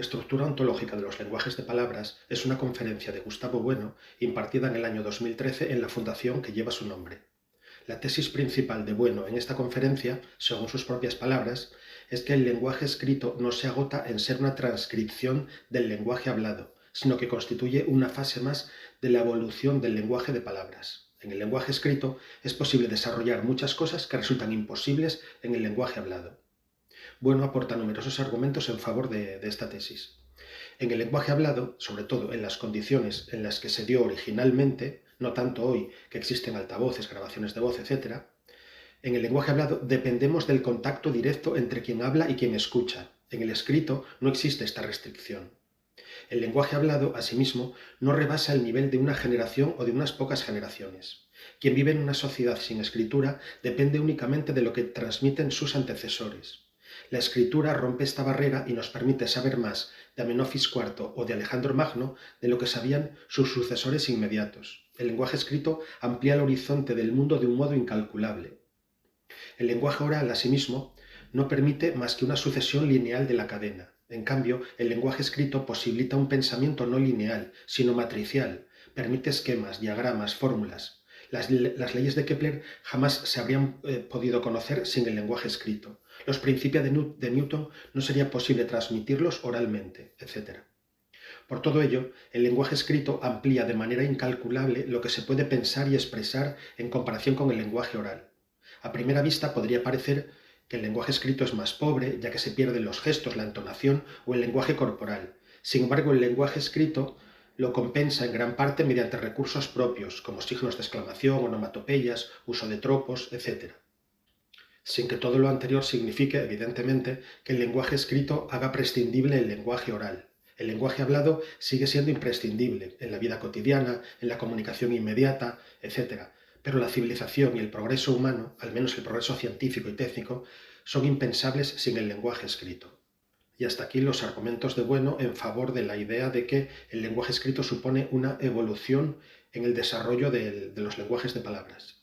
Estructura ontológica de los lenguajes de palabras es una conferencia de Gustavo Bueno impartida en el año 2013 en la fundación que lleva su nombre. La tesis principal de Bueno en esta conferencia, según sus propias palabras, es que el lenguaje escrito no se agota en ser una transcripción del lenguaje hablado, sino que constituye una fase más de la evolución del lenguaje de palabras. En el lenguaje escrito es posible desarrollar muchas cosas que resultan imposibles en el lenguaje hablado. Bueno aporta numerosos argumentos en favor de esta tesis. En el lenguaje hablado, sobre todo en las condiciones en las que se dio originalmente, no tanto hoy que existen altavoces, grabaciones de voz, etc., en el lenguaje hablado dependemos del contacto directo entre quien habla y quien escucha. En el escrito no existe esta restricción. El lenguaje hablado, asimismo, no rebasa el nivel de una generación o de unas pocas generaciones. Quien vive en una sociedad sin escritura depende únicamente de lo que transmiten sus antecesores. La escritura rompe esta barrera y nos permite saber más de Amenofis IV o de Alejandro Magno de lo que sabían sus sucesores inmediatos. El lenguaje escrito amplía el horizonte del mundo de un modo incalculable. El lenguaje oral, asimismo, no permite más que una sucesión lineal de la cadena. En cambio, el lenguaje escrito posibilita un pensamiento no lineal, sino matricial. Permite esquemas, diagramas, fórmulas. Las leyes de Kepler jamás se habrían podido conocer sin el lenguaje escrito. Los principios de Newton no sería posible transmitirlos oralmente, etc. Por todo ello, el lenguaje escrito amplía de manera incalculable lo que se puede pensar y expresar en comparación con el lenguaje oral. A primera vista podría parecer que el lenguaje escrito es más pobre, ya que se pierden los gestos, la entonación o el lenguaje corporal. Sin embargo, el lenguaje escrito lo compensa en gran parte mediante recursos propios, como signos de exclamación, onomatopeyas, uso de tropos, etc. Sin que todo lo anterior signifique, evidentemente, que el lenguaje escrito haga prescindible el lenguaje oral. El lenguaje hablado sigue siendo imprescindible en la vida cotidiana, en la comunicación inmediata, etc. Pero la civilización y el progreso humano, al menos el progreso científico y técnico, son impensables sin el lenguaje escrito. Y hasta aquí los argumentos de Bueno en favor de la idea de que el lenguaje escrito supone una evolución en el desarrollo de los lenguajes de palabras.